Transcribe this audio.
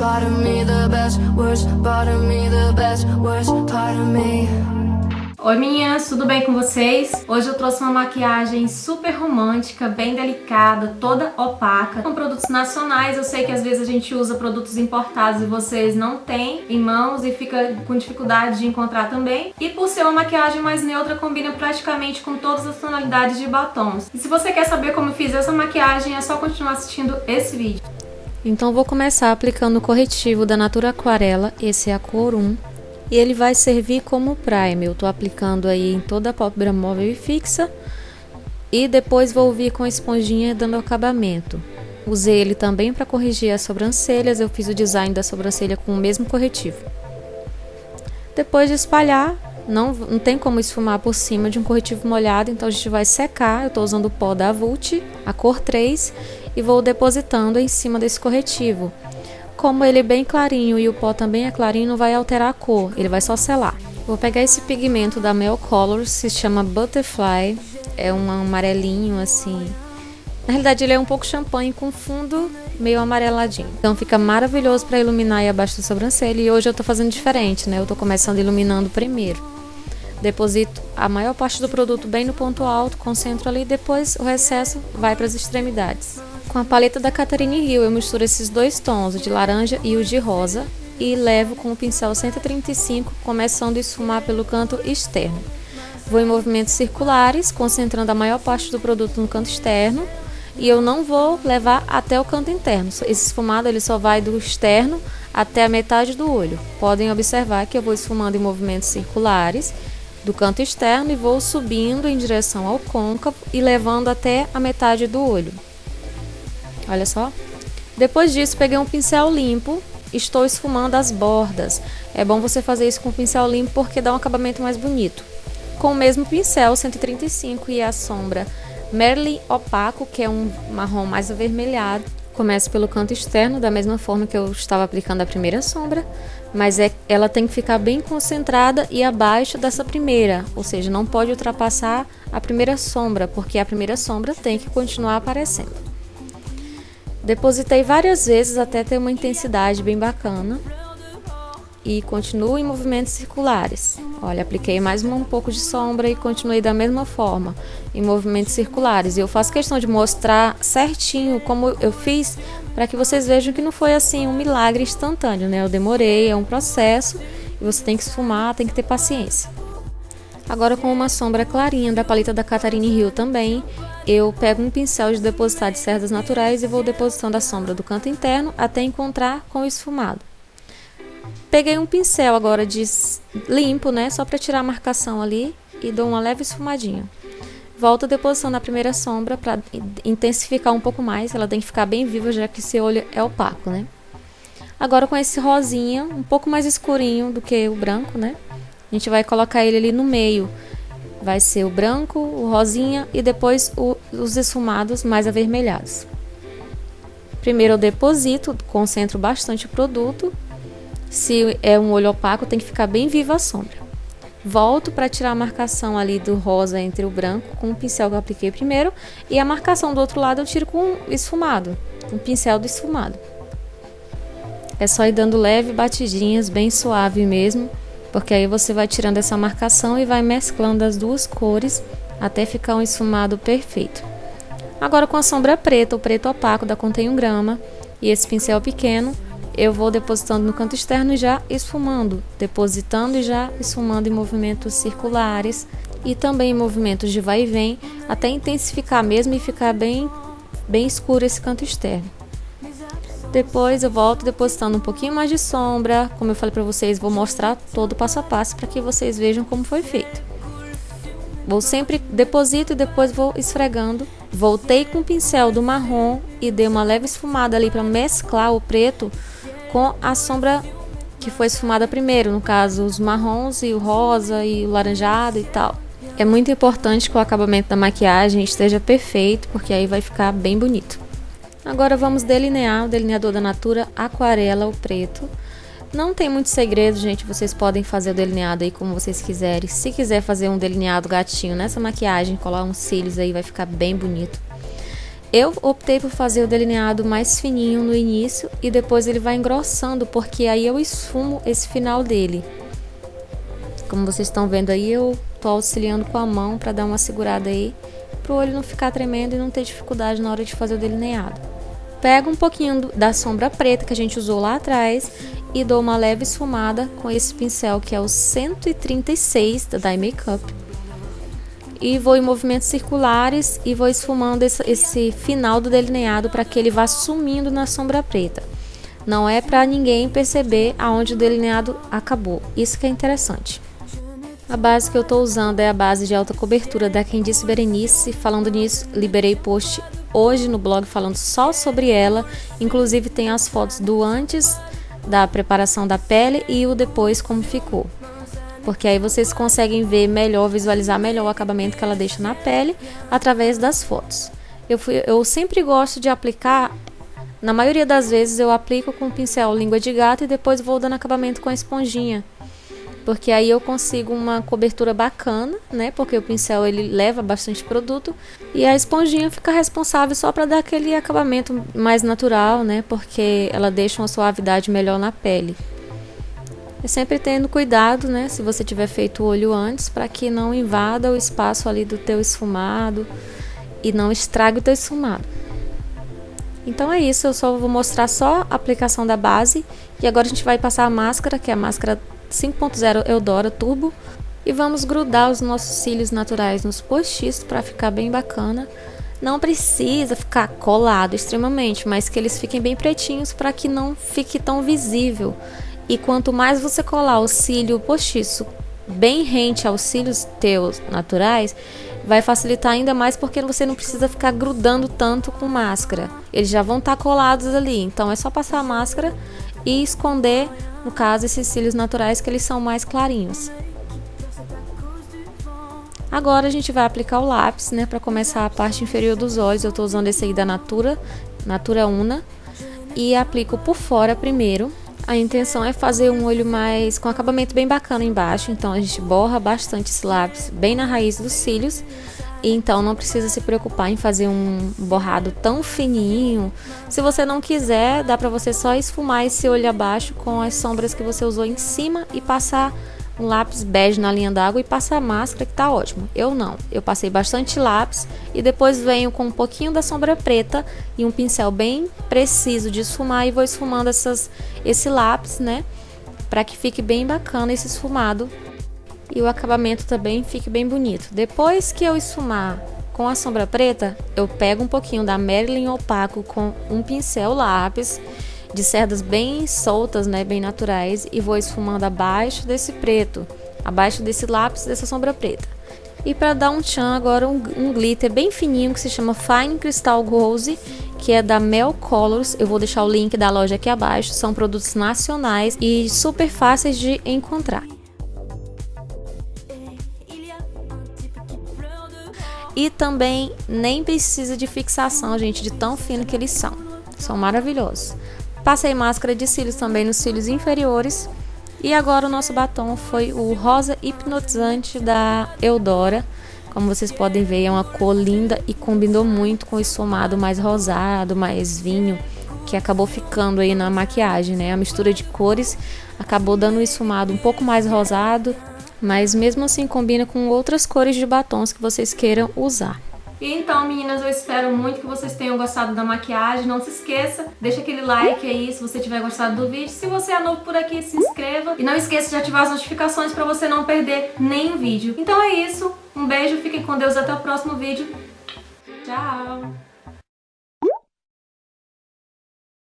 part of me, the best, worst part of me, the best, worst part of me. Oi meninas, tudo bem com vocês? Hoje eu trouxe uma maquiagem super romântica, bem delicada, toda opaca, com produtos nacionais. Eu sei que às vezes a gente usa produtos importados e vocês não têm em mãos e fica com dificuldade de encontrar também. E por ser uma maquiagem mais neutra, combina praticamente com todas as tonalidades de batons. E se você quer saber como eu fiz essa maquiagem, é só continuar assistindo esse vídeo. Então vou começar aplicando o corretivo da Natura Aquarela, esse é a cor 1. E ele vai servir como primer. Eu tô aplicando aí em toda a pálpebra móvel e fixa. E depois vou vir com a esponjinha dando acabamento. Usei ele também para corrigir as sobrancelhas. Eu fiz o design da sobrancelha com o mesmo corretivo. Depois de espalhar, não tem como esfumar por cima de um corretivo molhado. Então a gente vai secar. Eu tô usando o pó da Vult, a cor 3. E vou depositando em cima desse corretivo. Como ele é bem clarinho e o pó também é clarinho, não vai alterar a cor, ele vai só selar. Vou pegar esse pigmento da Mel Colors, se chama Butterfly, é um amarelinho assim. Na realidade ele é um pouco champanhe com fundo meio amareladinho. Então fica maravilhoso para iluminar aí abaixo da sobrancelha e hoje eu tô fazendo diferente, né? Eu tô começando iluminando primeiro. Deposito a maior parte do produto bem no ponto alto, concentro ali e depois o recesso vai para as extremidades. Com a paleta da Catherine Hill eu misturo esses dois tons, o de laranja e o de rosa, e levo com o pincel 135, começando a esfumar pelo canto externo. Vou em movimentos circulares, concentrando a maior parte do produto no canto externo, e eu não vou levar até o canto interno. Esse esfumado ele só vai do externo até a metade do olho. Podem observar que eu vou esfumando em movimentos circulares do canto externo e vou subindo em direção ao côncavo e levando até a metade do olho. Olha só. Depois disso, peguei um pincel limpo, estou esfumando as bordas. É bom você fazer isso com o pincel limpo porque dá um acabamento mais bonito. Com o mesmo pincel 135 e a sombra Merlin Opaco, que é um marrom mais avermelhado. Começo pelo canto externo, da mesma forma que eu estava aplicando a primeira sombra, mas ela tem que ficar bem concentrada e abaixo dessa primeira, ou seja, não pode ultrapassar a primeira sombra, porque a primeira sombra tem que continuar aparecendo. Depositei várias vezes até ter uma intensidade bem bacana e continuo em movimentos circulares. Olha, apliquei mais um pouco de sombra e continuei da mesma forma em movimentos circulares. E eu faço questão de mostrar certinho como eu fiz para que vocês vejam que não foi assim um milagre instantâneo, né? Eu demorei, é um processo e você tem que esfumar, tem que ter paciência. Agora com uma sombra clarinha da paleta da Catherine Hill também, eu pego um pincel de depositar de cerdas naturais e vou depositando a sombra do canto interno até encontrar com o esfumado. Peguei um pincel agora de limpo, né, só para tirar a marcação ali e dou uma leve esfumadinha. Volto depositando a primeira sombra para intensificar um pouco mais, ela tem que ficar bem viva já que esse olho é opaco, né. Agora com esse rosinha, um pouco mais escurinho do que o branco, né, a gente vai colocar ele ali no meio. Vai ser o branco, o rosinha e depois os esfumados mais avermelhados. Primeiro eu deposito, concentro bastante o produto. Se é um olho opaco, tem que ficar bem viva a sombra. Volto para tirar a marcação ali do rosa entre o branco com o pincel que eu apliquei primeiro. E a marcação do outro lado eu tiro com esfumado, um pincel do esfumado. É só ir dando leve batidinhas, bem suave mesmo. Porque aí você vai tirando essa marcação e vai mesclando as duas cores até ficar um esfumado perfeito. Agora com a sombra preta, o preto opaco da Contém 1 grama e esse pincel pequeno, eu vou depositando no canto externo e já esfumando, depositando e já esfumando em movimentos circulares e também em movimentos de vai e vem, até intensificar mesmo e ficar bem escuro esse canto externo. Depois eu volto depositando um pouquinho mais de sombra. Como eu falei para vocês, vou mostrar todo o passo a passo para que vocês vejam como foi feito. Vou sempre deposito e depois vou esfregando. Voltei com o pincel do marrom e dei uma leve esfumada ali para mesclar o preto com a sombra que foi esfumada primeiro. No caso, os marrons e o rosa e o laranjado e tal. É muito importante que o acabamento da maquiagem esteja perfeito, porque aí vai ficar bem bonito. Agora vamos delinear o delineador da Natura Aquarela, o preto. Não tem muito segredo, gente, vocês podem fazer o delineado aí como vocês quiserem. Se quiser fazer um delineado gatinho nessa maquiagem, colar uns cílios aí, vai ficar bem bonito. Eu optei por fazer o delineado mais fininho no início e depois ele vai engrossando, porque aí eu esfumo esse final dele. Como vocês estão vendo aí, eu tô auxiliando com a mão para dar uma segurada aí, pro olho não ficar tremendo e não ter dificuldade na hora de fazer o delineado. Pego um pouquinho da sombra preta que a gente usou lá atrás e dou uma leve esfumada com esse pincel que é o 136 da Dye Makeup. E vou em movimentos circulares e vou esfumando esse final do delineado para que ele vá sumindo na sombra preta. Não é para ninguém perceber aonde o delineado acabou. Isso que é interessante. A base que eu estou usando é a base de alta cobertura da Quem Disse Berenice. Falando nisso, liberei post hoje no blog falando só sobre ela. Inclusive tem as fotos do antes da preparação da pele e o depois como ficou. Porque aí vocês conseguem ver melhor, visualizar melhor o acabamento que ela deixa na pele através das fotos. Eu sempre gosto de aplicar, na maioria das vezes eu aplico com o pincel língua de gato e depois vou dando acabamento com a esponjinha. Porque aí eu consigo uma cobertura bacana, né? Porque o pincel ele leva bastante produto e a esponjinha fica responsável só para dar aquele acabamento mais natural, né? Porque ela deixa uma suavidade melhor na pele. É sempre tendo cuidado, né? Se você tiver feito o olho antes, para que não invada o espaço ali do teu esfumado e não estrague o teu esfumado. Então é isso, eu só vou mostrar só a aplicação da base e agora a gente vai passar a máscara, que é a máscara 5.0 Eudora Turbo, e vamos grudar os nossos cílios naturais nos postiços para ficar bem bacana. Não precisa ficar colado extremamente, mas que eles fiquem bem pretinhos para que não fique tão visível. E quanto mais você colar o cílio postiço bem rente aos cílios teus naturais, vai facilitar ainda mais porque você não precisa ficar grudando tanto com máscara. Eles já vão estar colados ali, então é só passar a máscara e esconder, no caso, esses cílios naturais que eles são mais clarinhos. Agora a gente vai aplicar o lápis, né, para começar a parte inferior dos olhos. Eu estou usando esse aí da Natura Una, e aplico por fora primeiro. A intenção é fazer um olho mais com acabamento bem bacana embaixo, então a gente borra bastante esse lápis bem na raiz dos cílios. E então não precisa se preocupar em fazer um borrado tão fininho. Se você não quiser, dá pra você só esfumar esse olho abaixo com as sombras que você usou em cima e passar um lápis bege na linha d'água e passar a máscara, que tá ótimo. Eu não, eu passei bastante lápis e depois venho com um pouquinho da sombra preta e um pincel bem preciso de esfumar e vou esfumando esse lápis, né, pra que fique bem bacana esse esfumado e o acabamento também fique bem bonito. Depois que eu esfumar com a sombra preta, eu pego um pouquinho da Marilyn Opaco com um pincel lápis de cerdas bem soltas, né, bem naturais, e vou esfumando abaixo desse preto, abaixo desse lápis, dessa sombra preta. E para dar um tchan, agora um glitter bem fininho que se chama Fine Crystal Rose, que é da Mel Colors. Eu vou deixar o link da loja aqui abaixo. São produtos nacionais e super fáceis de encontrar. E também nem precisa de fixação, gente, de tão fino que eles são. São maravilhosos. Passei máscara de cílios também nos cílios inferiores. E agora o nosso batom foi o rosa hipnotizante da Eudora. Como vocês podem ver, é uma cor linda e combinou muito com o esfumado mais rosado, mais vinho, que acabou ficando aí na maquiagem, né? A mistura de cores acabou dando um esfumado um pouco mais rosado, mas mesmo assim combina com outras cores de batons que vocês queiram usar. E então, meninas, eu espero muito que vocês tenham gostado da maquiagem. Não se esqueça, deixa aquele like aí se você tiver gostado do vídeo. Se você é novo por aqui, se inscreva. E não esqueça de ativar as notificações para você não perder nenhum vídeo. Então é isso, um beijo, fiquem com Deus, até o próximo vídeo. Tchau!